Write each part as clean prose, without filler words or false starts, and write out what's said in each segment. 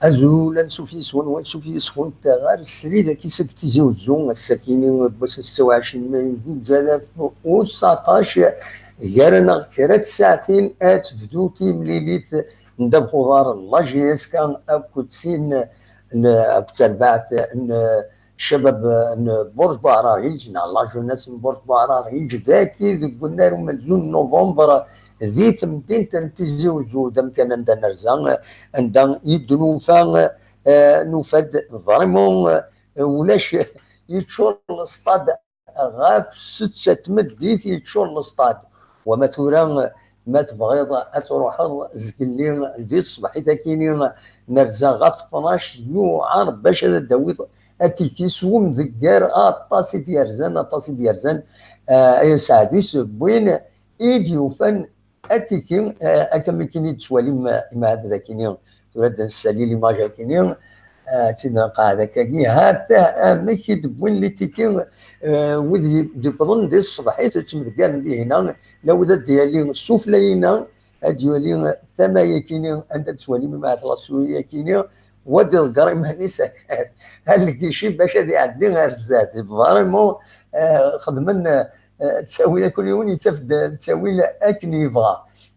أزولا سوفيسون وسوفيسون تغار السريدة كي سكتيزي وزون السكيني بس 26 مايو 2019 غيرنا كرات ساعتين فدوتي مليليت ندبخو دار الله جيس كان أبكتسين بتربعت الشباب برج بعراريج الله جوناس من برج بعراريج داكي قلنا لهم ملزون نوفمبر ذيت مدينة تنتزي وزود كان عندنا نرزان عندنا يدنو فان نفد فريمون ولاش يتشور الاستاد غاب 6 مديت يتشور الاستاد وما توران ما تبغيض تروح زكلي دي صبحيت كاينين نرزا غا 12 يوعر باش داوي اتيكيس وم ذكار طاسي ديال طاسي ديال اي سعديس بوين ايديو فن اتيكين اكمل كيني تسوالي ما هذا كيني ترد السليل ما جا كيني تينا قاعده كاكي هاتا ماشي دبوين اللي تيكين ودي بظن دي الصباحيت تمدقان لي هنا لو ديالي السفلينا ديالي ثمايا كيني انت تسوالي مع السوريه كيني ودي القريم هنيسه هل شي باش هذه عندي غير الزاد فريمون خدمنا تساوي كل يوم يتفد تساوي اكن يبغى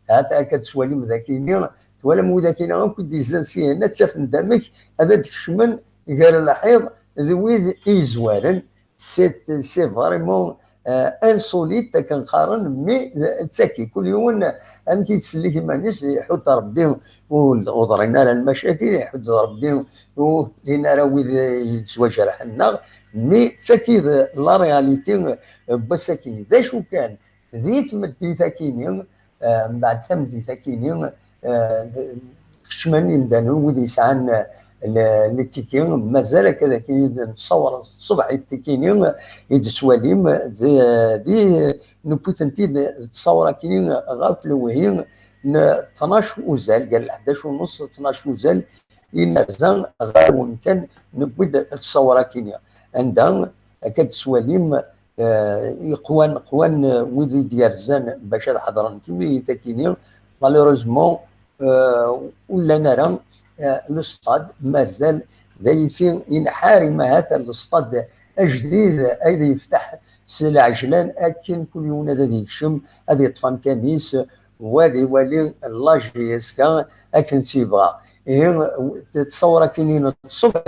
هذا كتسوالي مذاكيني ولا مذاكيني كنت ديزانسي هنا تفن دمك هذا الشمن قال الحيض ذوي ايزوارن سي فريمون انسوليت كنقارن مي تسكي كل يوم انت تسلي كيما الناس يحط ربي وضرينا لنا المشاكل يحط ربي ولينا راه ويد يتزوج رحنا مي تسكي لا رياليتي بسكي ذا شو كان ذيت مدي ثاكيني من بعد ثمدي ثاكيني شمانين دانو ودي يسعن التيكين مازال كذا كي نتصور الصبح التيكينين يدسواليم دي نبوتنتي تصور كاينين غاف الوهين 12 وزال قال 11 ونص 12 وزال ينرزان غير ومكان نبدا تصور كاينين عندها كتسواليم قوان ويدي ديارزان باش حضرن كيمي تاكينين مالوروزمون ولا نرى الاستاد مازال ذايفين ينحارم هذا الاستاد الجديد ايضا يفتح سلع عجلان اكن كل يوم هذا يكشم هذا يطفى كنيس وهذا يولي لاجيسكا اكن تيبغى تصور كاينين الصبح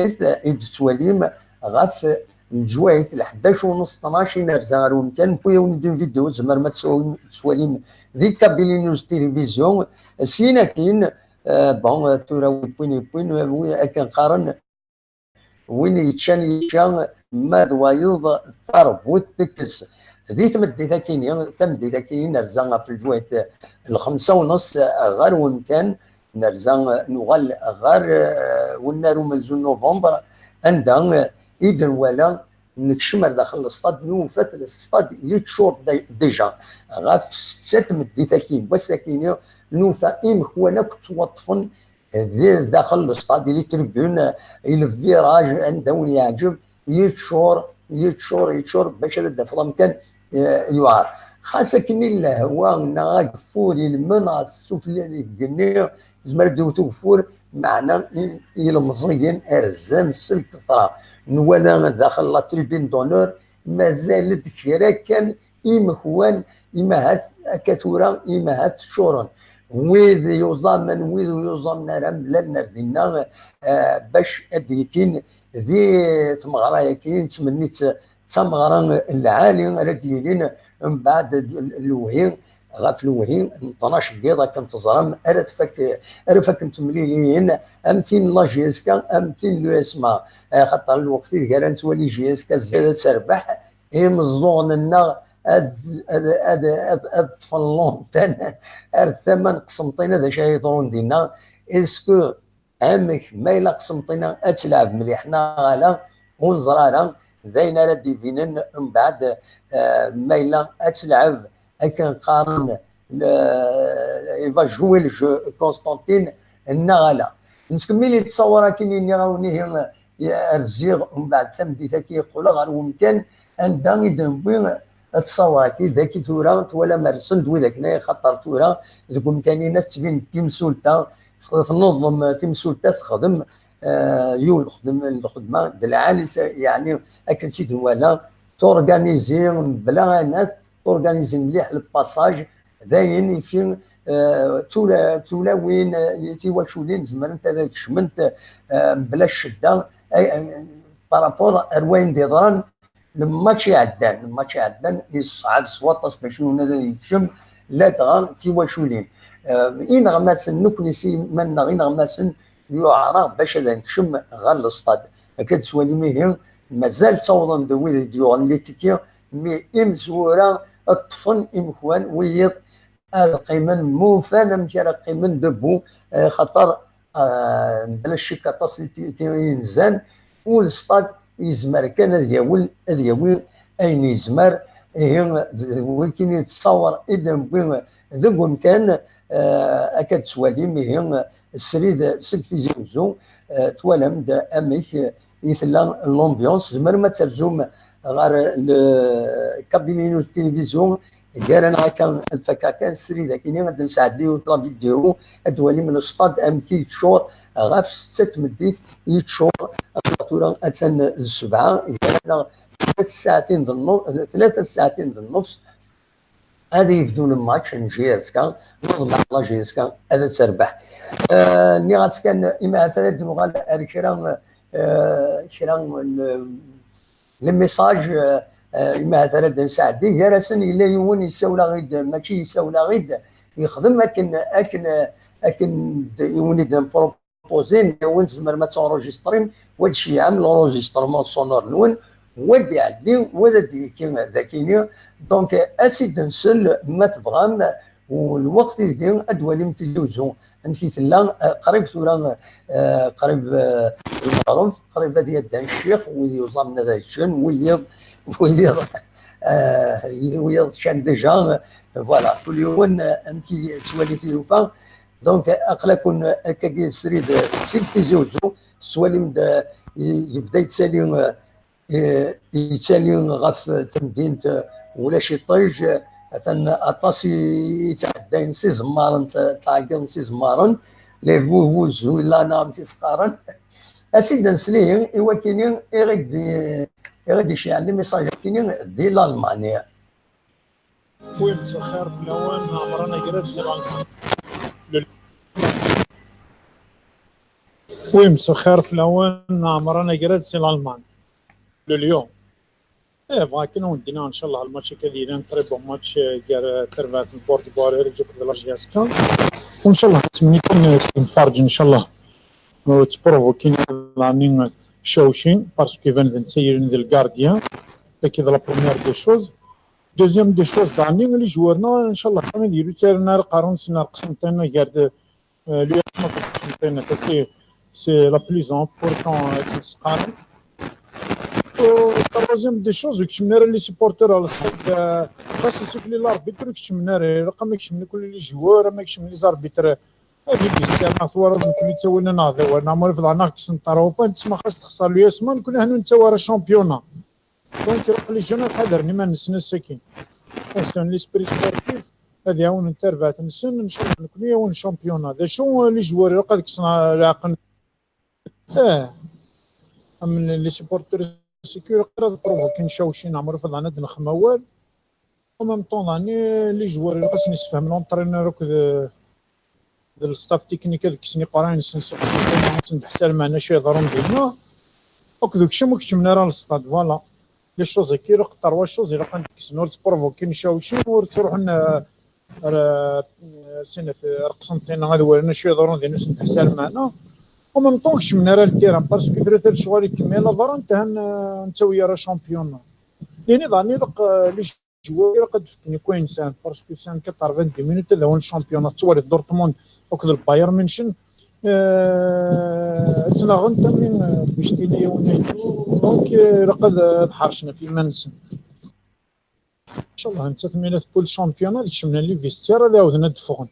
توليم غاف الجوايت ل 11 ونص 12 نرزا غير ومكان بويا ندير فيديو زمر ما تسواليم ذي كابيلي نيوز تيليفزيون سينا كاين بون تورا بوين كنقارن وين يتشان ما دوايض ثربوت تكس ذي تمدي كاينين تمدي كاينين نرزا في الجوايت الخمسة ونص غير ومكان نرزا نغال غير ونارو ملزون نوفمبر عندها إذن ولا نكشمر داخل الاستاد نوفات الاستاد يتشور ديجا غاف 6 مدي ثاكين وساكينين نوفا إمخوانا كتوطفن داخل الاستاد اللي تربون الفيراج عندهم يعجب يتشور باش هذا فضل كان يعار خاصة كني الهواء نغفوري المنع السفلى الجنيه زمر دوتو غفور معنا المزيين ارزان سلك ثرا نوالا داخل لا تريبين دونور مازال كرا كان إمخوان إمهات كثورا إمهات شورن ويذ يوزامن ويذ يوزامن رم لنا دينا باش اديكين ذي تمغرا كاين تمنيت تمغرا العالي رديلين من بعد الوهين غاف الوهين 12 قيضه كنتظرم ارفك متمليلين امثين لا جيسكا امثين لو اسما خاطر الوقت اللي قال نتولي جيسكا زاد تربح مزون لنا هاد طفلون تاع الثمن قسمطين هذا شي يضرون دينا اسكو عامك ما الا قسمطينا تلعب مليح نالا ونزرارا زين راه ديفينن من بعد ما الا تلعب كنقارن يفا جوي الجو كونستانتين النغاله نكمل تصور كاينين يراوني الرزيغ ومن بعد ثمدي ذاك يقول غير ممكن ان دان تصور كي ذاك تورا ولا مرسل دوي ذاك خاطر تورا تكون كاينين ناس تبين تمسولتا في النظم تمسولتا تخدم يخدم الخدمه د العالي يعني اكن سيد ولا تورغانيزي بلا نات تورغانيزي مليح الباساج داين في تولا وين تيواشولين زعما انت ذاك شمنت بلا الشده بارابور اروين ديضران الماتش يعدان يصعد سواطاس باش هذا يشم لا دغا تيواشولين إن غماسن نكنسي من غين غماسن يعرف باش هذا نشم غير الاستاد كتسوالي ميه مازال تصوضن دوي ديوغ اللي تكيا مي امزورا الطفن امكوان ويض القيمن موفانا مشارا قيمن دبو خاطر بلا الشكا تصل ينزان والاستاد يزمر كان هذا ياول اين يزمر ولكن يتصور اذا بين ذوك كان اكاد تسوالي مي السريد سكتي زوزو توالم دا اميك يثلا لومبيونس زمر ما ترزوم غير الكابينينو التلفزيون كان كان الفكا كان السريد كاينين غادي نساعدو طلا فيديو ادوالي من الصطاد امكي تشور غاف 6 مديت يتشور الفاتوره اتسن السبعه كان 3 ساعتين النص هذه يفدون الماتش نجيرسكا نظم على جيرسكا هذا تربح نيغاس كان اما ثلاث مغال شران الميساج اما ثلاث ساعات دي جرسن الا يون يساولا غيد ماشي يساولا غيد يخدم لكن يوني دان بروبوزين يون زمر ما تونجسترين وهادشي يعمل لونجسترمون سونور نون ودي عدي ودي كيما ذاكيني دونك اسيد نسل ما تبغام والوقت اللي ادوالي متزوزو امشي تلا قريب ثورا قريب المعروف قريب هذه يد الشيخ ويدي وصلنا ذا الشن ويض شان ديجا فوالا كل يوم امشي توالي تلوفا دونك اقلا كون كاكي سريد سيبتي زوزو سوالي يبدا يتسالي غف تمدينة ولا شي طيج مثلا اطاسي يتعدى سي زمارن تعاقل سي زمارن لي فوز ولا نام تسقارن اسيد نسليه ايوا كاينين يغدي يشيع لي ميساج كاينين دي الالمانيا وين مسخر في الاول عمرنا قريب سبعة وين مسخر في الاول عمرنا قريب سي الالمان اليوم لكن ودينا ان شاء الله الماتش كذي نتربوا ماتش تربات البرتغال يرجعوا للارجاسكا وان شاء الله نتمنى نفرج ان شاء الله تبروفوكين لانين شوشين باسكو فان نسيرين ذا الكارديان كذا لا بروميير دي شوز دوزيام دي شوز داني اللي جوارنا ان شاء الله كانوا يديروا تاعنا قارون سنا قسمتنا غير لي ما قسمتنا كي سي لا بلوز امبورطون تسقان التروازيام دي شوز كشمنا لي سيبورتور على الصاد خاص يشوف لي لاربيتر كشمنا رقم كشمنا كل لي جوار ما كشمنا لي زاربيتر هذيك تاع ثوره كل تسوينا ناضي وانا ما رفضنا كسن طروبا تسمى خاص تخسر لي اسمان كنا هنا نتوارى شامبيونا دونك لي جون حذرني ما نسنا السكين احسن لي سبري سبورتيف هذه يعاون انترفات نسن ان شاء الله نكون يعاون شامبيونا هذا شو لي جوار قد كسنا العقل من لي سبورتور سيكور قرا بروفوكي نشاوشين عمر فضلنا نخدم اول ومام طون راني لي جوار خاصني نفهم لونطرينور وكذا الستاف تكنيك هذاك كسني قران نحسن معنا شي يهضروا ديالنا وكذا كشم كشمنا راه الستاد فوالا لي شوز كي راه تروا شوز الا كان كسنور بروفوكي نشاوشين وتروح لنا سنه رقصنتين هذا ورنا شي يهضروا ديالنا نحسن معنا وما نطونكش من راه التيران باسكو ثلاثه شغل يكمل لا انت انت ويا راه شامبيون يعني ظني لي جوار قد فتني كوين انسان باسكو سان 80 مينوت هذا هو الشامبيون توالي دورتموند وكذا البايرن ميونخ تناغ انت من باش تيلي دونك لقد حرشنا في منسن ان شاء الله انت ثمانيه كل شامبيون هذيك شمنا لي فيستير هذا عاودنا دفون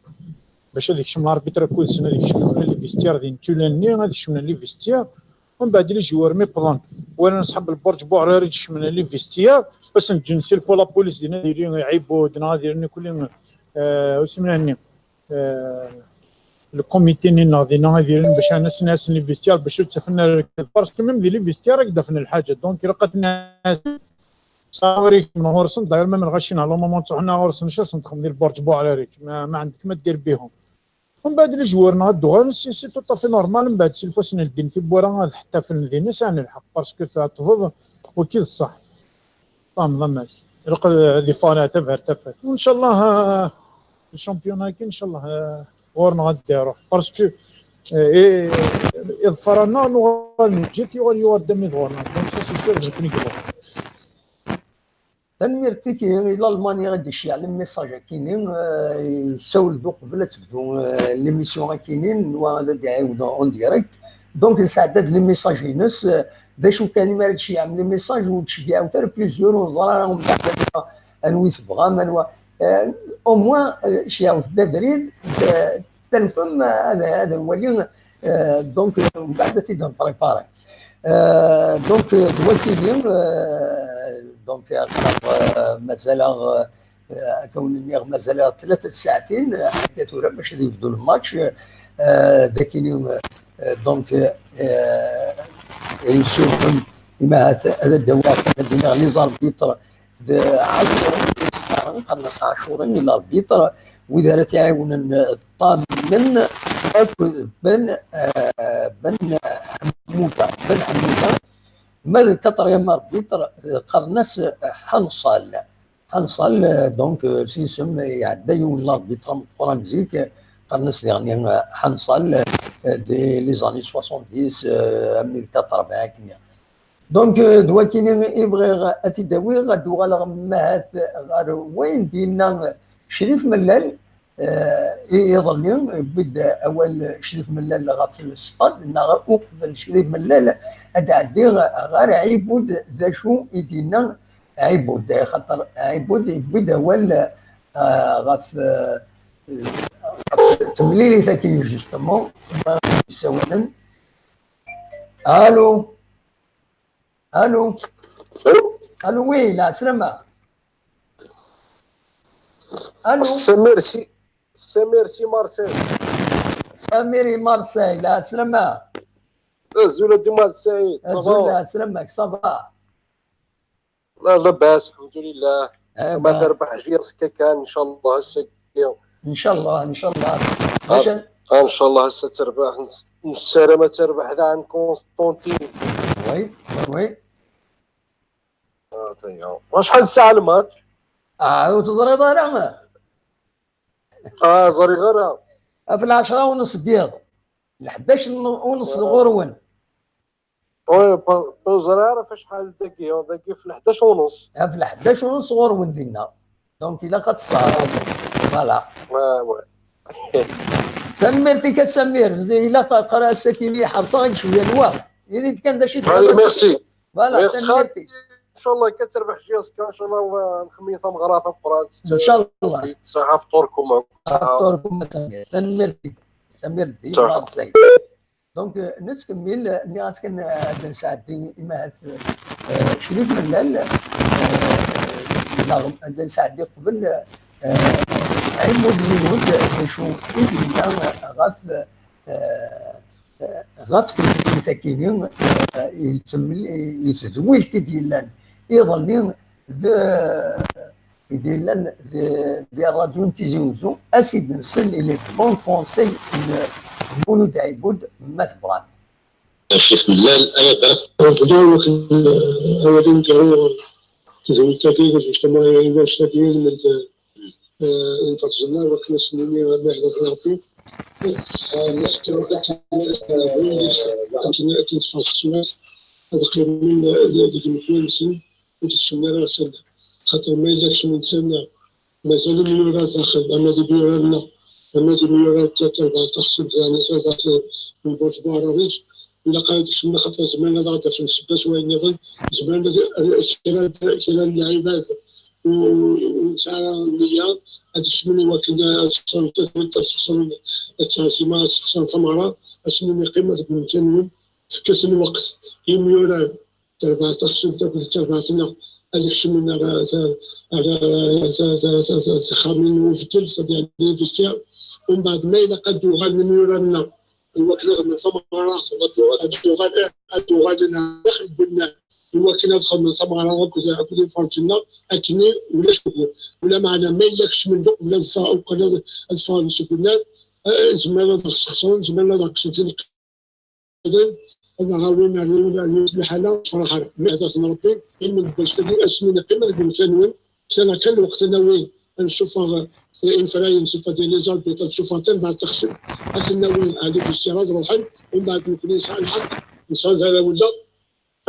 باش هذيك شمنا الاربيتر كل سنه هذيك شمنا لي فيستير ديال تولاني هذيك شمنا لي فيستير ومن بعد لي جوار مي بلان وانا نصحاب البرج بوعراري شمنا لي فيستير باش نجي نسيلفو لا بوليس ديالنا دايرين يعيبوا دنا دايرين كل وسمنا الكوميتي ناضينا هذيرين باش ناس لي فيستيار باش تفنا باسكو ميم دي لي فيستيار راك دفن الحاجه دونك لقات الناس صاوريك من غورسن داير ما غاشين على مومون حنا غورسن شاس ندخل ندير بورتبو على ريك ما عندك ما دير بهم. ومن بعد لي جوار نهضوا سي تو طافي نورمال. من بعد سي الفاس ندين في بورا حتى في الذين سان الحق باسكو تفض وكيل الصح فهم ضمك يلقى لي فانا تفهر تفهر. وان شاء الله الشامبيون كي ان شاء الله غورنا غديرو باسكو اظفرنا نجيتي وليور دمي غورنا دونك سي سور جبني كبر. تنميرتي كي الى المانيا غادي يشيع الميساج كاينين يسول دوك قبل تبدو ليميسيون كاينين وغادا يعاودوا اون ديريكت دونك نساعد هاد لي ميساج ينس داشو كان ما تشيع من لي ميساج وتشبيعو حتى بليزيور وزرا راهم انوي تبغى منوا او موان شيعو تدريد تنفهم هذا الولي دونك من بعد تيدهم بريباري دونك دلوقتي اليوم دونك مازال كون مازال 3 ساعتين حكيتو باش يبدو الماتش ذاك اليوم دونك يشوفهم كما هذا الدواء كان لي زاربيتر 10 قنص 10 الى الاربيتر واذا تعاون الطامن بن حموده مال الكاتريام اربيتر قرنس حنصل دونك سيسم يعدى الاربيتر من فرنسيك قرنس يعني حنصل دي لي زاني 70 1440 كنا دونك دواكيني يبغي اتداوي غدو غالغمات غار وين دينا شريف ملال يظل بدا اول شريف ملال غاف السطاد وقبل شريف ملال ادعدي غير عيبود ذا شو يدينا عيبود خاطر عيبود بدا ولا غاف تمليلي ثاكين جوستومون يساونا. الو الو الو وي لا سلامة. الو سمير مارسيل سميري مارسيل لا سلامة. زولا ديما سعيد زولا سلامك صافا. لا لاباس الحمد لله. ما تربح جيرسكا كان ان شاء الله هسه ان شاء الله ان شاء الله ان شاء الله هسه تربح السلامة تربح ذا عن كونستانتين. وي وي شحال الساعة الماتش؟ وتضرب انا زري غير في 10:30 ديال 11:30 الغرون. وي زري في شحال داكي في 11:30 في 11:30 غرون ديالنا دونك الا كتصار فوالا. وي تمرتي كسمير الا قرا السكيني حرصه شويه الوقت يعني كان داشي ميرسي فوالا تمرتي ان شاء الله كتربح جياسكا ان شاء الله نخميثها مغراثه اخرى ان شاء الله الصحه فطوركم تمرتي مارسي. دونك نتكمل الناس كان نساعدني اما شريك ملال نساعدني قبل عمود الود شو غاف كيفاكينين يتزوج كديلان يظلين ديلان دي الراديو تيزوزو اسيد نسل الى بون كونسي مولود عبود ما تبغى الشيخ ملال ايا درك تداوك اولين كرير تزوج تاكيد الاجتماعي والشكل من انت تزمر وكنا سنيني غير ربي نحكي وقت كنا تنفصل هذا من ذيك المكان سن وتسمى راسنا خاطر ما يزالش من سنة مازالوا مليورات داخل اما ذي بيورالنا اما ذي مليورات تربع تخصب يعني سربعت من بوت باراديس إلا قاعد كنا خاطر زمان هذا غدا في السباس وين يظل زمان شلال اللعيبات وسعر المليار هذا الشمال وكنا صنع التعزيمات صنع ثمرة أسمي قيمة بمكان في كاس الوقت يميوران تربع تخصب تربع سنة هذا الشمال على خامين وفتل يعني في الشارع ومن بعد ما إلا قد يغال من يرانا الوكيل من سمارة الدوغال قلنا الوكيل ندخل من سمارة وكذا فرجنا أكني ولا شكو ولا معنا ما يلكش من دوق ولا نساء ولا الفان سكنا زمان خصوصا زمان خصوصا هذا غاوينا على الحالة صراحة معذرة ربي من باش تدير اسمنا قيمة المثانوين سنة كان وقتنا وين نشوفها انفراين نشوفها ديال لي زالبيط نشوفها حتى بعد تخشب اسمنا وين هذيك في الشراز روحا ومن بعد يمكن يسعى الحق نسال هذا ولا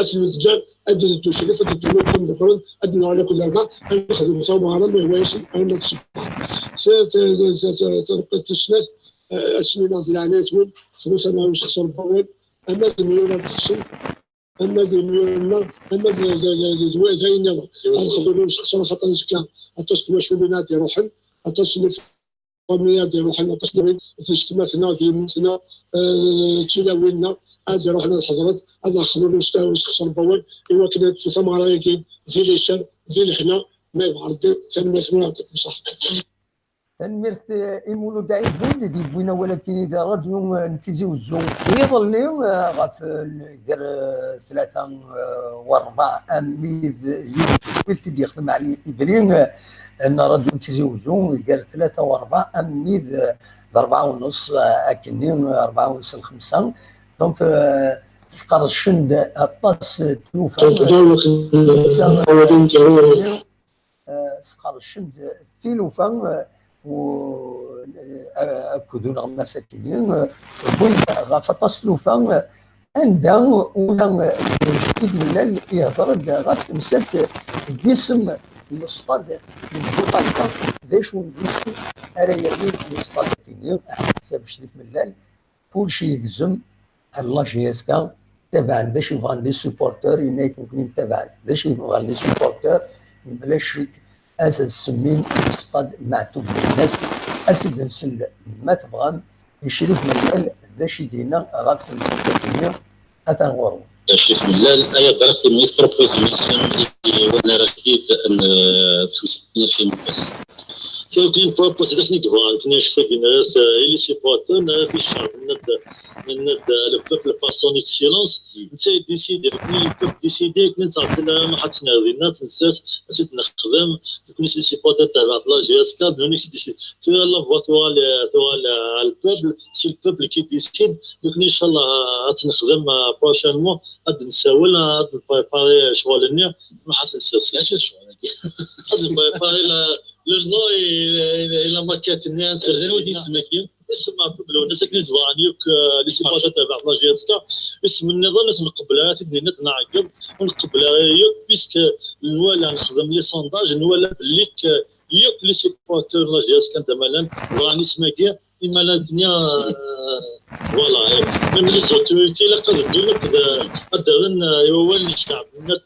اسم التجار ادي التشريف ادي التنوكم ذكرون ادنا على كل اربعه نخدم صومعه ما هواش انا تشوف الناس اسمنا ديال وين فلوس انا واش خسر بوين اما المليون تخشب اما المليون اما زي النظر نخدموا خصنا خاطر كان اتصلوا شو بينات يروحن اتصلوا فاميات يروحن اتصلوا في اجتماعنا ديالنا تلاوينا هذا روحنا الحضرات هذا خذوا المستوى خسر بول ايوا كانت في ثمره يجي ديال الشر ديال حنا ما يعرف تنميه يعطيك بصح تنمرت إيمولو داعي بوين دي بوينا ولكن إذا رجلوا نتيزيو الزوم يظل اليوم غاف غير 3 و4 أميد يقول يخدم عليه إبرين أن رجل نتيزيو الزوم غير 3 و4 أميد 4.5 أكنين 4.5 5 دونك تسقر الشند الطاس تلوفا سقر الشند تلوفا و أكدون المساكين بون غاف تصلوفا عندها ولا شديد من يهضر غاف تمثلت الجسم الاصطاد من بطاقة ذا شو الجسم أرايا الاصطاد كيني حساب شديد من الليل كلشي يجزم الله جياسكا تبع ذا شي يبغى لي سوبورتور يمكن تبع ذا شي يبغى لي سوبورتور بلاش أسد سمين اصطاد معتوب الناس أسد نسل ما تبغى يشريف من الليل ذا شي دينا غاف تمسكين هذا الغرو شريف من الليل أيا درك ميت بروبوزيسيون وانا ركيت أن في مكس كاين بروبوز ذاك نيكفان كنا نشوف الناس اللي سيبورتون في الشعب من لو بوبل باسون اكسيلونس نتا ديسيدي كنا البوبل ديسيدي كنا تعطي ما حطنا غينا تنساس نسيت نخدم كنا سيبورتون تاع لا جي اس كا دوني ديسيدي تو لا فوتوا على البوبل سي البوبل كي ديسيد كنا ان شاء الله غنخدم بروشينمون غادي نساول غادي نبريباري شغلني ما حتنساش غادي نبريباري لو جنو الى ماكات الناس زيرو سماكين اسم بوبل الناس كنت زوانيوك لي سيباجات تاع لا جي اس كا اسم النظام لازم نقبلها تبني نعقب ونقبلها يوك بيسك نوالا نخدم لي سونداج نوالا بليك يوك لي سيبورتور لا جي اس كا انت مالا راني سماكيا اما لا الدنيا فوالا من لي زوتوريتي لا قادر قدرن يوال الشعب الناس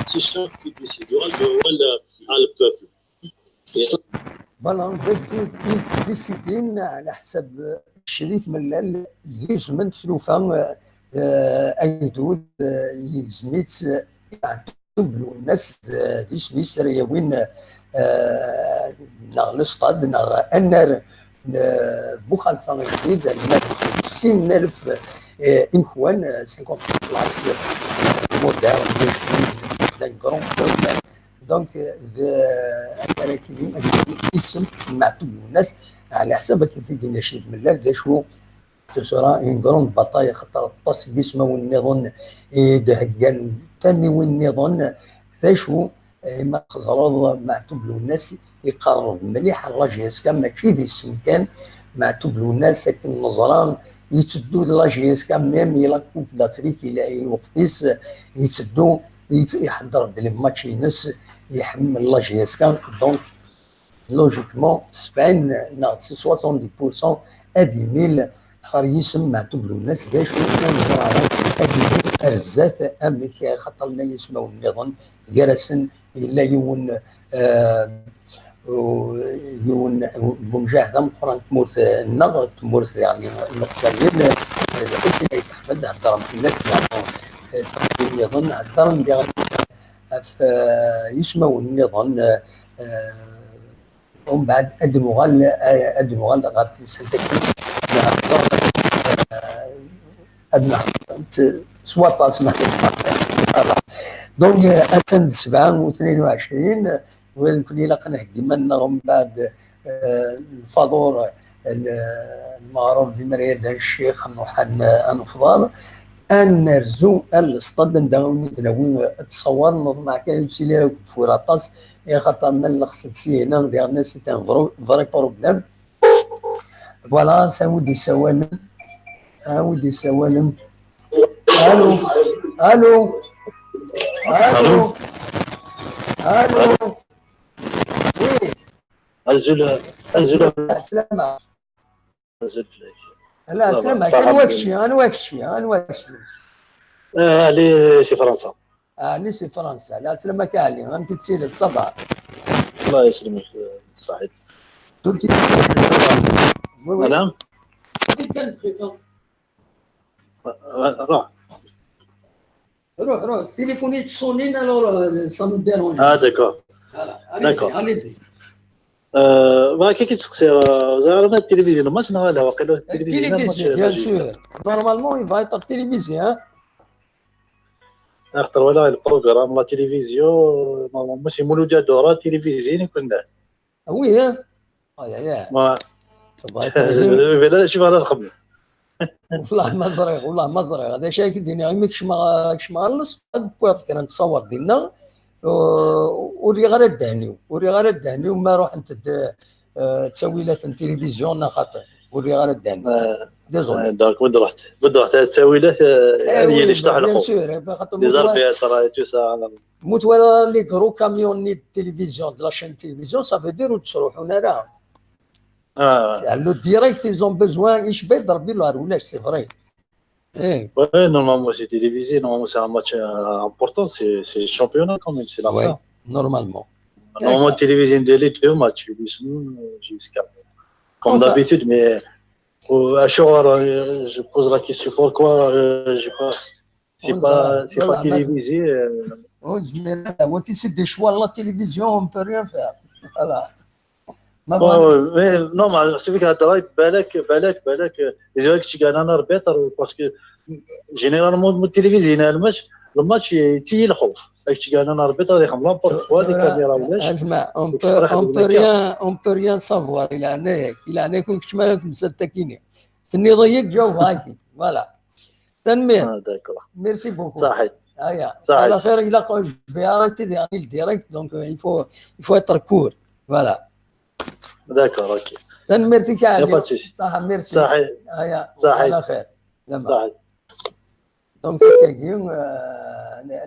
سي الشعب كي ديسيديو ولا على البوبل فوالا ديسيدين على حسب الشريف من اليزمن تلوفا ايدود يزميت يعتبلو الناس دي سميس رياوين ناغ الاصطاد ناغ النار بوخالفا جديد 50,000 إخوان 50 بلاص مودرن دان كرون دونك انا كيما اسم معتوب الناس على حسب كيف دينا شريف من الليل ذا شو تسرى ان كروند بطايا خطر الطاس باسمه والنظن دهقان تامي والنظن ذا شو ما خزر معتوب الناس يقرب مليح اللاجيس كان ماشي ذي السمكان معتوب الناس لكن النظران يتسدو لاجيس كان ميم الى كوب دافريك الى الوقتيس يتسدو يحضر لي ماتش ينس يحمل لاجيس كان دونك لوجيكمون 70 نا 70% هذه ميل خار يسم معتوب الناس باش نهضر هذه ارزات امريكا خاطر لنا يسمعوا النظام جرسن الا يون يون مجاهده مقرن تمورث النغ تمورث يعني النقطه هي الحسين احمد هضر في الناس يظن هضر يسمعوا النظام ومن بعد ادمغال غير تمثال ادنا سواطاس دونك اتم 7 و22 وكل لقنا ديما من بعد الفاضور المعروف بمريد الشيخ محمد انفضال ان نرزو الاسطاد نداوم نوي تصور مع كان يتسيلي فوراطاس يا خاطر من الخصت سي هنا ديال الناس سي ان فري بروبليم فوالا ساودي سوالم ودي سوالم الو الو الو الو وي انزل سلامة انزل لا سلامة كان واكشي لي سي فرنسا لي سي فرنسا لا سلامة كالي انت تسير تصبح الله يسلمك سعيد تركي نعم روح تليفوني تصونين alors ça me dérange داكور allez-y ما كي تسقسي زعما التلفزيون ماتش نهار واقيلا التلفزيون بيان سور نورمالمون يفا يطر التلفزيون اختر ولا البروغرام لا تلفزيون نورمالمون سي مولوديا دورا تلفزيون يكون وي يا ما صباح بلا شوف هذا الخبر والله مزرعه هذا شيء كدينا ماكش ما غلص بوات كان نتصور ديالنا وري غير الدهني وما روح انت تسوي له التلفزيون خاطر وري غير الدهني ديزولي دونك ود رحت تسوي له هي اللي شطح الخو دي زاربيات راه تو سا موت ولا لي كرو كاميون ني التلفزيون لا شين تلفزيون صافي ديروا تروحوا راه لو ديريكت ils ont besoin يشبه يضرب له ولاش سي فري Ouais, normalement c'est télévisé, normalement c'est un match important, c'est le championnat quand même, c'est la fin. Normalement. Normalement télévision de l'élite, deux matchs, jusqu'à comme d'habitude, mais à chaque fois je pose la question pourquoi c'est pas télévisé. C'est des choix la télévision, on ne peut rien faire. Voilà. Non, mais c'est vrai que بالك إذا كنت قاعد أنا ربيتر باسكو جينيرالمون التلفزيون الماتش تي الخوف كنت قاعد أنا ربيتر يخم لامبورت كوا دي كاميرا ولاش اسمع اون بو ريان سافوار إلى أنا كنت شمالك مسلتكيني تني ضيق جو هاكي فوالا تنمير ميرسي بوكو صحيح على خير إلى جو في arrêter de direct donc il faut être court voilà. D'accord, ok. تنمرتك على صح ميرسي صحيح على خير صحيح دونك كاين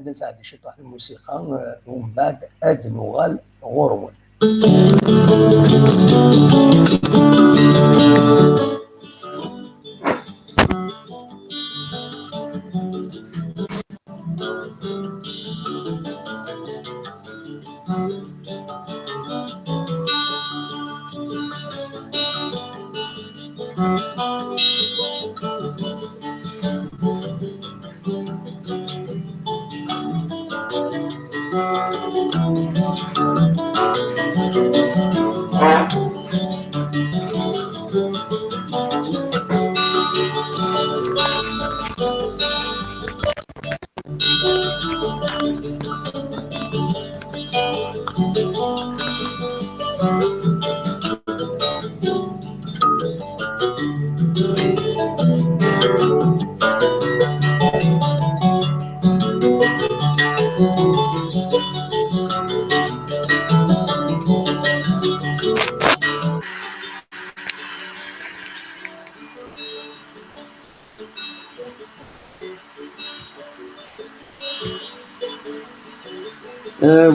نساعد شطح الموسيقى ومن بعد ادنغال غرون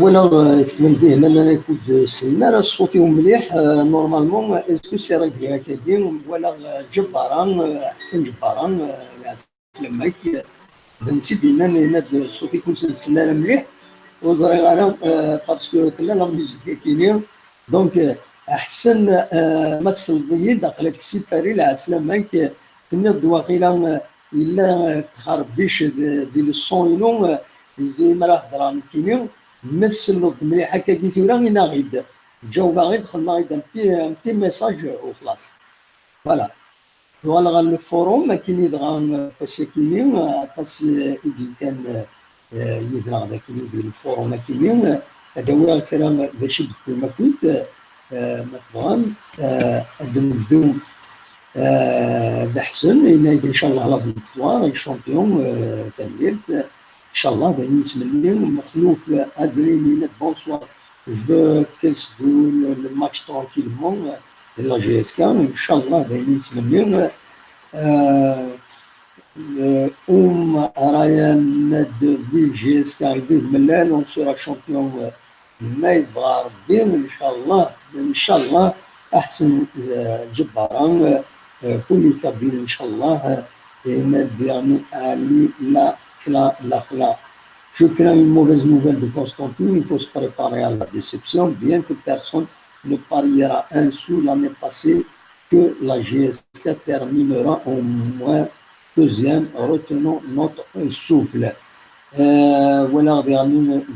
وانا كنت هنا انا كنت سمار الصوتي مليح نورمالمون اسكو سي راكي هكاكي ولا جباران حسن جباران سلامك نسيت هنا الصوت يكون سمار مليح وضري انا باسكو كنا لا ميوزيك كاينين دونك احسن ما تصدقين داخلك سيباري لا سلامك كنا دواخيلا الا تخربيش ديال الصون ديما راه هضران كاينين مثل مليح هكاكي ثورا يناغيد جاو باغي دخلنا غير ان بتي ميساج وخلاص فوالا. فوالا لو فوروم ما كاين يدغى باسكيني قاس إيدي كان يدرى ذاك يدير الفوروم ما كاين هذا هو الكلام ذا شد ما كنت مثلا نبدو دا حسن ان شاء الله لا فيكتوار شامبيون تنبيرت ان شاء الله باني نتمنى مخلوف ازريني بونسوار جو كنسدو الماتش ترونكيلمون لا جي اس كا ان شاء الله باني نتمنى رايا ند في جي اس كا يدير ملال اون سورا شامبيون ما يبغى ربي ان شاء الله ان شاء الله احسن جباران كل كبير ان شاء الله نديرو علي لا خلا. Je crains une mauvaise nouvelle de Constantine. Il faut se préparer à la déception, bien que personne ne pariera un sou l'année passée que la GSK terminera au moins deuxième. Retenons notre souffle. Voilà,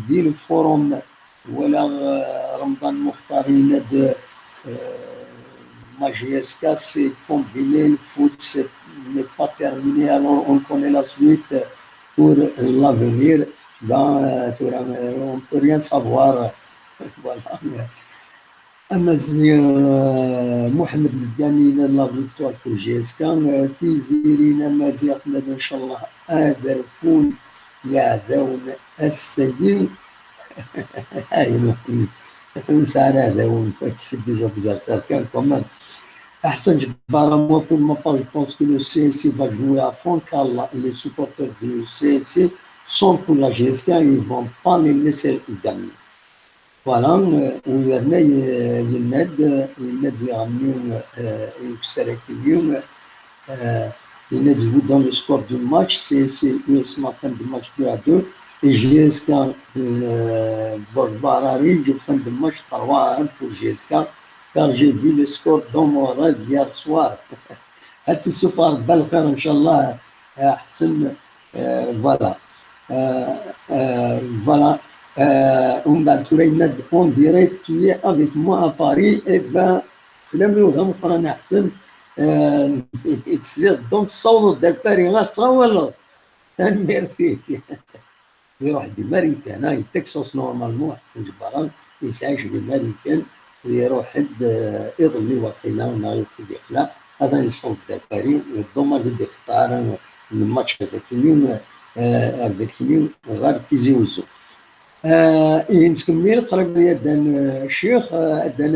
dit le forum. Voilà, Ramadan Mokhtarine de ma GSK, c'est combiné, le foot n'est pas terminé, alors on connaît la suite pour l'avenir. Ben, on ne peut rien savoir. Voilà. محمد الدانينا لا فيكتوار pour GSK تيزيرينا مازيقنا ان شاء الله قادر يكون يعداون السدين هاي نسعى هذا ونسد زوجات كان كمان أحسن جبارة. Moi pour ma part je pense que le CSC va jouer à fond car les supporters du CSC sont pour la GSK et ils ne vont pas les laisser gagner. Voilà, ويرنا يناد يغنيون يكسر اليوم يناد يجو dans le score du match c'est US fin du match 2-2 et GSK Barari joue fin du match 3-1 pour GSK car j'ai vu le score dans mon rêve hier soir. هتشوفها بالخير ان شاء الله احسن. Voilà. Voilà. On va en direct, tu es avec moi à Paris, et ben, c'est la même chose, donc صوت الفريقات صور نمير يروح دي ماريكان هاي تكساس نورمالمون حسن جبران يسعيش دي ماريكان ويروح حد يضلي وخيلا ونايو في ديقلا هذا يصوت الفريق دوماج دي قطار الماتش هذاك اليوم غير كيزيوزو. نتكمل قريب دان الشيخ دان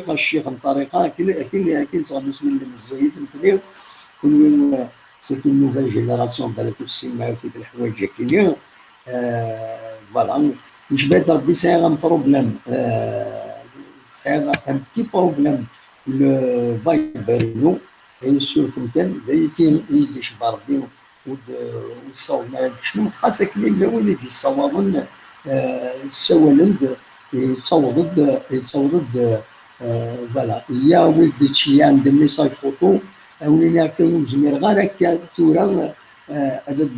الشيخ بطريقه كاين تغدس من الزيت الكبير كل سي كل نوفيل جينيراسيون بالك تسمع كيف الحوايج كاينين. فوالا يشبه ربي سايغ ان بروبليم سايغ ان بتي بروبليم لو فايبرينو يسولف كان دايتين يديش بربي والصوم ما يديش خاصك اللي وين يدي الصوابون يتصولد فوالا يا ولدي شي عند ميساج فوتو ولينا كان زمير غير هكا تورا عدد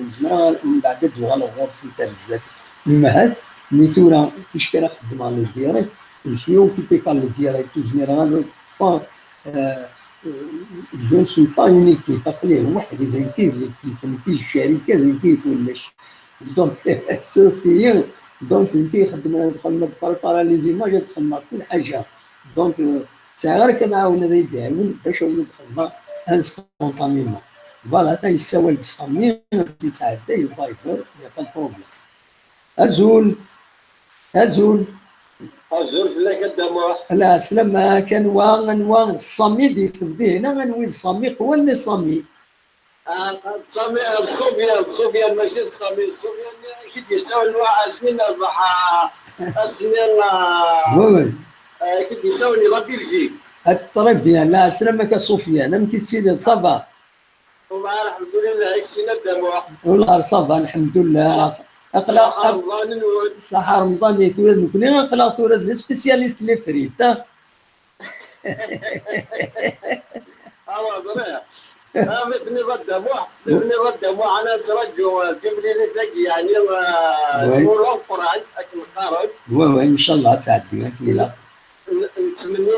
زمير من بعد دوغال غورس الترزات المهد مي تورا تشكرا خدم على الديريكت وشيو كي بيكال الديريكت زمير غير جو ne suis pas une équipe أقليه واحد إذا كيف l'équipe كاين الشركة إذا كيف ولاش دونك سورتي دونك انت دخلنا بريبارا لي زيماج دخلنا كل حاجة دونك ساعة غير كنعاون هذا يدعمون باش دخلنا انستونطانيمون فوالا تا يساوي الصميم يتعدى الفايبر يا با بروبليم. أزول لا قدامه لا سلام كان وان الصمي يكتب هنا غنوي الصمي قوى اللي صمي الصوفيان ماشي الصوفيان كي يساوي الواحد سنين البحر سنين وي كي يساوي لا بلجيك الطريب لا سلامك صوفيان نمتي تسيد صبا الحمد لله هيك سنة دموع والله صبا الحمد لله اقلا صح رمضان يكون ممكن اقلا تورد لي سبيسياليست لي فريت مثني غدا انا ترجو تمرين تجي يعني سور القران اكن قارب وي ان شاء الله تعدي اكمل. نتمنى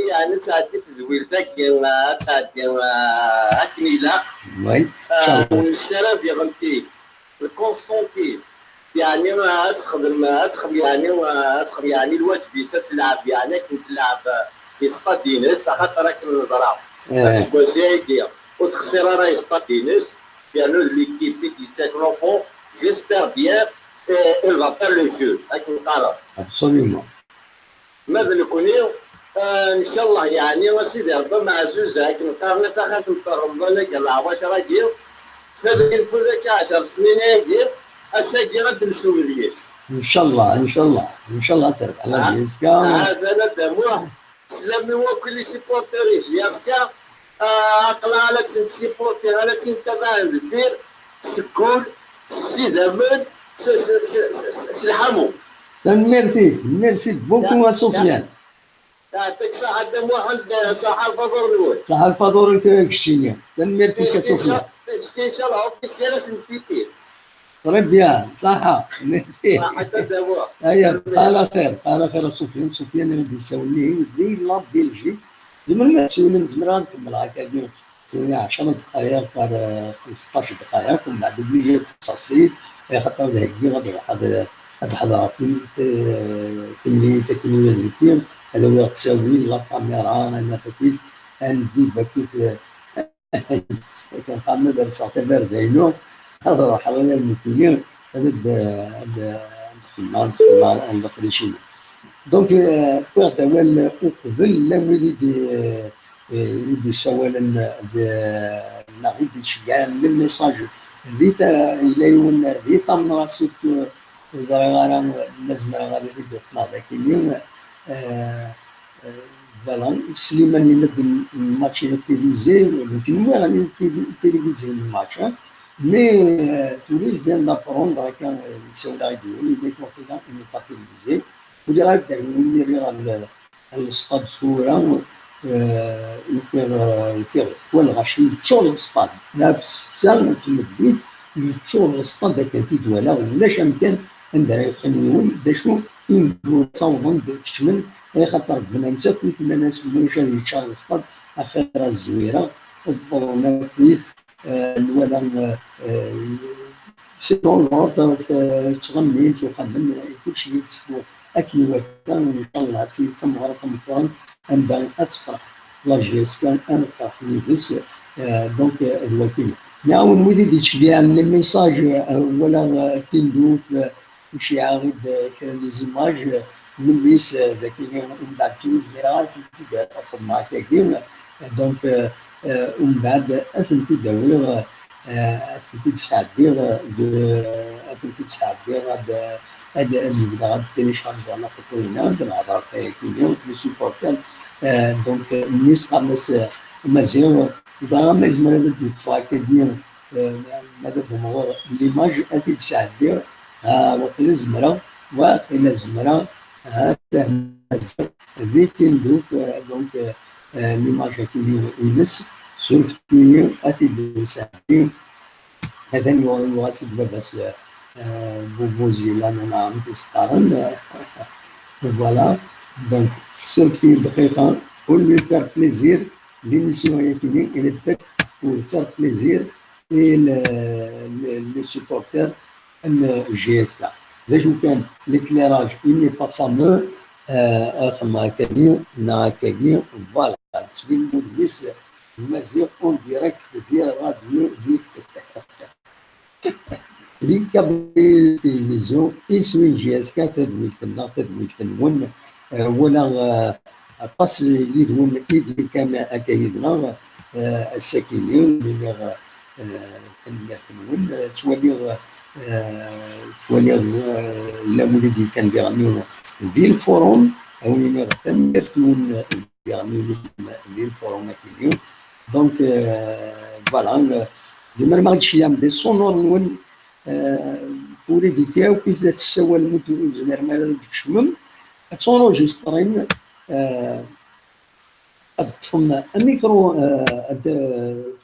يعني تعدي تدويرتك تعدي اكمله. وي ان شاء الله. والسلام يا غنتي الكونستانتين يعني ما تخدم يعني الواجب تلعب يعني كنت تلعب في ستاد دينيس خاطر راك نزرع سكوازي وتخسر راهي ستاد دينيس يعني ليكيب qui tient l'enfant j'espère bien elle va faire le jeu هاك نقرا ابسوليومون. ماذا نكونيو ان شاء الله يعني وسيدي ربما مع زوز هاك نقارن تاخذ رمضان كلا واش راه دير فهذيك الفلك 10 سنين هادي الساجي غد نسوليس ان شاء الله ان شاء الله ان شاء الله تربح على جيسكا. هذا انا دموع سلامي وكل لي سيبورتيريش ياسكا اقلع على سيبورتي على تبع الدير سكول سيدامن سلحمو. ميرسي بوكو سفيان. يعطيك صحة دموع عند صحة الفطور الأول. صحة الفطور كشتينيا. ميرسي كسفيان. ان شاء الله في السيرة نفيتي. Très bien, صحة ميرسي. حتى دموع. أيا على خير سفيان غادي يساولني ودي لا بلجيك زعما ما تسولني زعما نكمل هكا تسولني 10 دقائق ولا 15 دقائق ومن بعد بيجي خاصي خاطر هكي غادي هاد الحضارات تمني تكنيك كثير هذا هو تساوي لا كاميرا انا فكيت ندي كيف كان قامنا درسات باردينو هذا حوالي المكينين هذا دخلنا نقريشين دونك بعد اول وقبل لا وليد يدي سوالا نغيد شكاع الميساج اللي الى يون دي طمن راسك غير لازم غادي يدوقنا ذاك اليوم فوالا سليمان ينبدا الماتش التلفزي ولكن وين غادي التلفزي الماتش مي تونس فيان دابروندر كان يساو لا يديروا لي ميك وقيلا اني با تلفزي واللي غادي يدير على السطاد فورا يفيغ والغاشي يتشور السطاد لا في الساعه تمديد يتشور السطاد ذاك كانت ولا ولاش امكان عندها يخليون داشو يمدو تصاوبون تشمل خاطر بنا نسى كيف ما ناس واش يتشار السطاد اخيرا الزويره الظلمات كيف الولا سي دون لوردر تغني تخمم كلشي يتسكو اكل وكان ان شاء الله تيسمى رقم كون عندها تفرح لا جيسكا انا فرحت يدس دونك الوكيل نعاون وليد يتشجع لي ميساج ولا تندوف وشي عاود كرا لي زيماج من ليس ذاك ومن بعد توز ميرال تاخذ معاك كيما دونك ومن بعد اثنتي داوير اثنتي تسعدير اثنتي تسعدير هذا نبدا غادي تيليشارجي على خطوينا نهضر فيها كيما لي سيبورتال دونك الناس قامس مزيان دابا ما يزمر هذا الدفاع كدير هذا الجمهور ليماج اثنتي تسعدير وكاين زمره وكاين زمره فهم ذيك ندوف دونك ليماج كي يمس سولفتي اتي بساعتين هذا يواسد بس بوبوزي لنا نعم في سقارن فوالا دونك سولفتي دقيقه pour lui faire plaisir l'émission est finie il est fait pour faire plaisir et les supporters GSK باش كان l'éclairage il n'est pas fameux ما كاين كاين فوالا تسوين مدلس مازال اون ديريكت ديال راديو لي كابل التلفزيون يسوي جي اس كا تدويل تنون ولا قص اللي دون ايدي كان اكايدنا الساكنين اللي كنون تولي لا وليدي كان بيغنيو في الفوروم او اللي تمرتون بيغنيو في الفوروم كاينين دونك فوالا ديما ما غاديش يعمل دي سونور نون بور ايفيتيو كيف تسوى المدن زمر ما تشمم تونجسترين أطفم الميكرو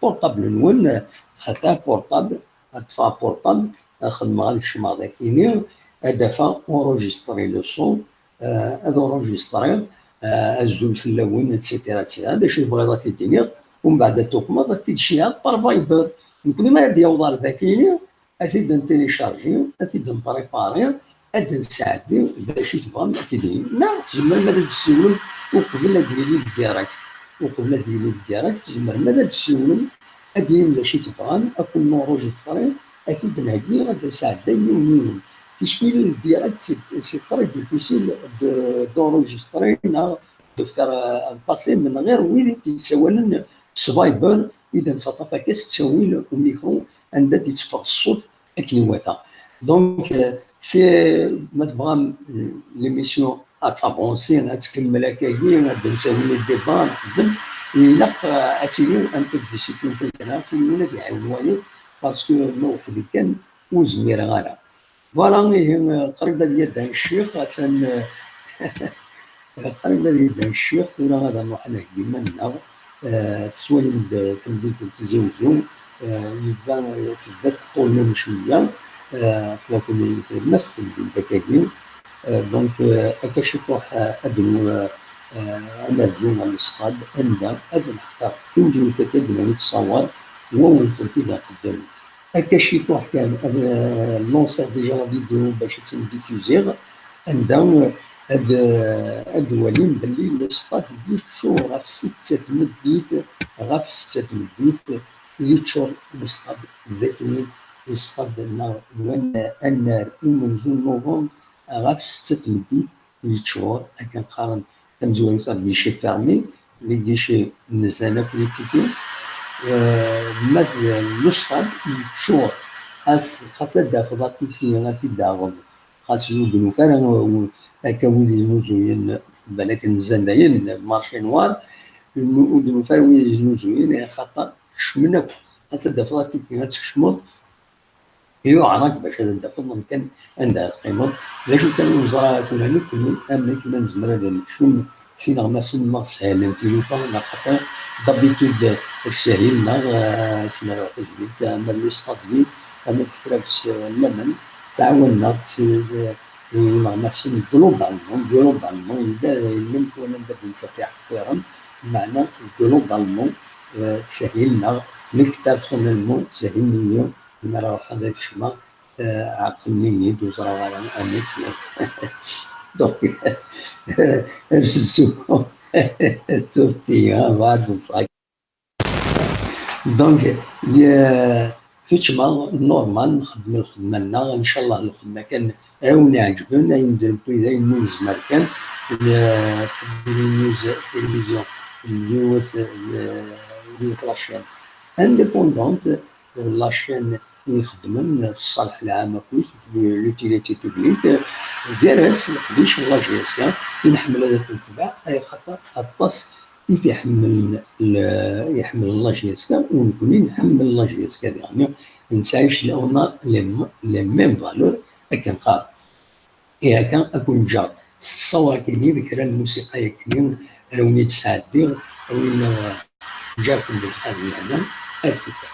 بورطابل نون خاطر بورطابل أطفى بورطابل خدم غادي الشماغ ذاكيني أدفع أونروجيستري لو صون هذا أونروجيستري الزول في اللون اتسيتيرا اتسيتيرا هذا شي بغيضة في الدنيا ومن بعد توقما غادي تمشيها بار فايبر يمكن ما غادي يوضع ذاكيني أزيد نتيليشارجي أزيد نبريباري أد نساعدي إذا شي تبغى تدين نعم تجمع ماذا تسولم وقبل ديالي الديريكت وقبل ديالي الديريكت تجمع ماذا تسولم أدين إذا شي تبغى أكون نوروجيستري أكيد نهدي غادي نساعد يوم puisque le direct c'est très difficile d'enregistrer de faire passer من غير وين يتساوى سفايبر اذا سطفا كاس تساوي الميكرو عندها يتفرغ الصوت اكنواتا دونك سي ما تبغى ليميسيون اتافونسي غتكمل هكاكي غادي نساوي لي ديبا نخدم الا اتيني ان بو ديسيبلين كنا كل ولا يعاونوا باسكو ما وحدي كان وزمير غالا فوالا قريبه ديال دان الشيخ قريبه ديال دان الشيخ ولا غادا نروح انا ديما لنا تسوالي كنبداو تزوجو تبدا تطول لهم شويه تلاقوا الناس تبدا داكاكين دونك هكا شي تروح ادنو انا اليوم على الصاد عندها هذا نختار كندير كدنا نتصور هو وانت تبدا قدام هكا شي تروح كان لونسير ديجا لا فيديو باش تنديفوزيغ عندها هاد ولين باللي الصاد يدير شو غاف 6 مديت غاف 6 مديت يتشور الصاد ذاكي الصاد النار منذ نوفمبر غاف 6 مديت يتشور هكا نقارن كنزوين كاع ديشي فيرمي لي ديشي مزانا بوليتيكي ماد الصاد يتشور خاص دافضا كيفية غادي داغم خاص يوجدو فعلا هكا ويلي زوزوين بالك نزانداين مارشي نوار ودو فعلا ويلي زوزوين خاطر شمنك خاص دافضا كيفية تشمر يعرق باش هذا الدفض ممكن عندها قيمة باش كانوا نزرع ثاني كل أما كيما نزمر هذا نشوم شي نغمس ما سهل التليفون خاطر دابيتود سهل سنا روح تجبد أما اللي استطيع أما تسترابس اللمن تعاوننا نغمس جلوبالمون إذا لم يكن نبدا نسافع خيرا معنى جلوبالمون تسهلنا لك بيرسونيلمون تسهلني لما راح هذاك الشما عقلني يد وزرع على أمك دونك سورتي بعد نصاك دونك في شما نورمال نخدم الخدمة لنا إن شاء الله الخدمة كان عاوني عجبنا يندير بيدا نيوز ماركان نيوز تلفزيون نيوز لاشين انديبوندونت لاشين يخدمن في الصالح العام كويس لوتيليتي بوبليك دارس القديش والله جيسكا ينحمل هذا في التبع اي خاطر الطاس يحمل الله جيسكا ونكون نحمل الله جيسكا يعني نسايش لنا لي ميم فالور هكا نقال هكا اكون جا الصور كيني ذكرى الموسيقى كيني روني تساعدي وين جاكم بالحال انا ارتفاع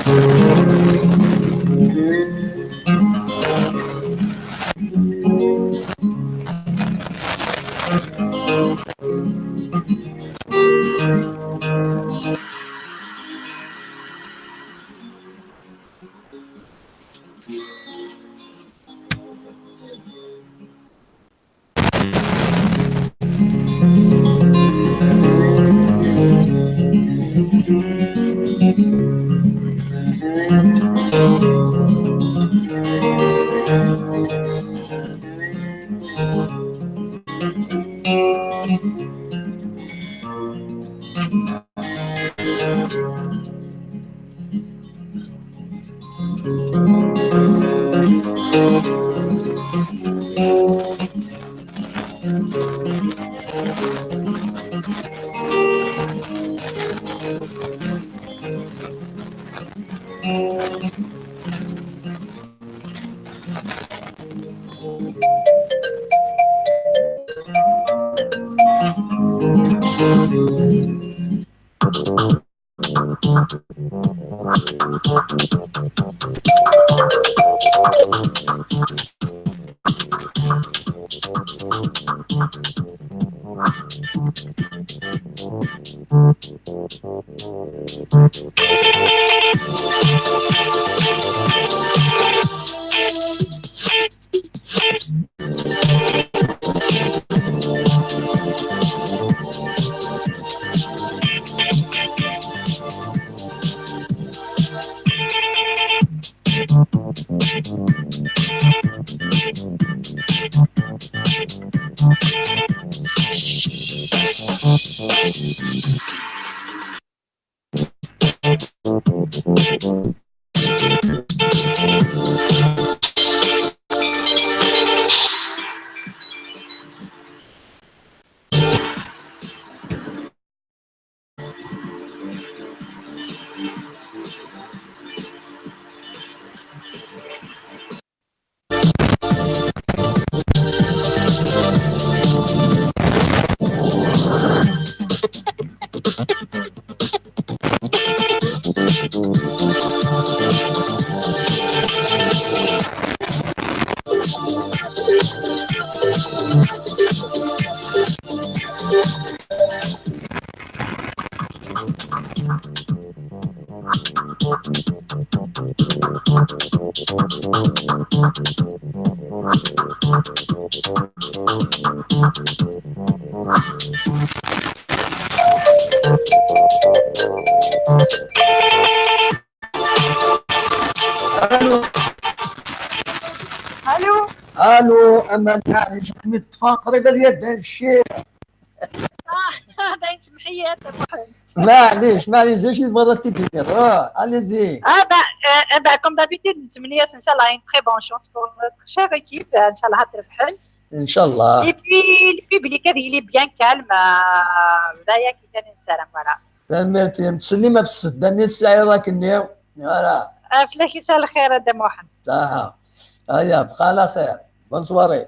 الو الو الو، اما معليش نتفاق قريبه ديال هذا الشيء. باين سمحيات معليش ايش تبغى تدير؟ اليزي. كوم دابيتيد نتمنى ان شاء الله ان تري بون شونس بور نوتر شير ايكيب ان شاء الله تربحل ان شاء الله. اي بي البوبليك هذه اللي بيان كالم هذايا كي كان السلام فوالا تمرتي متسلمه في السده نيت الساعه راك النيو فوالا. فلاش يسال الخير هذا محمد صح. هيا بقى على خير. بون سواري.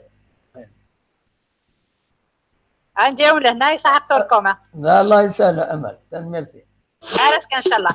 غنجيو لهنا يصحق تركم لا الله يسهل امل. تمرتي عارفك ان شاء الله.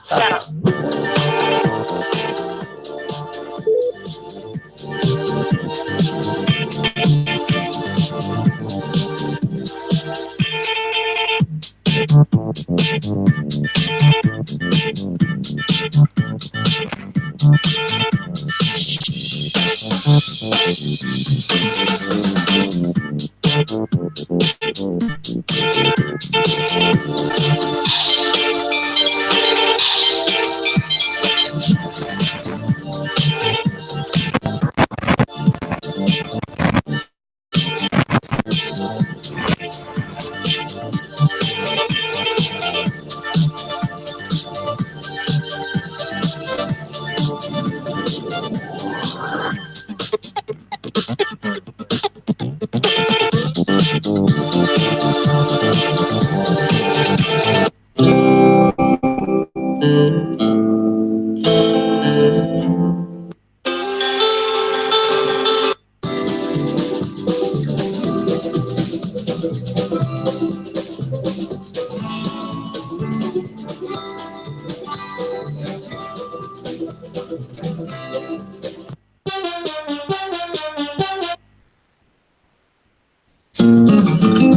Thank you.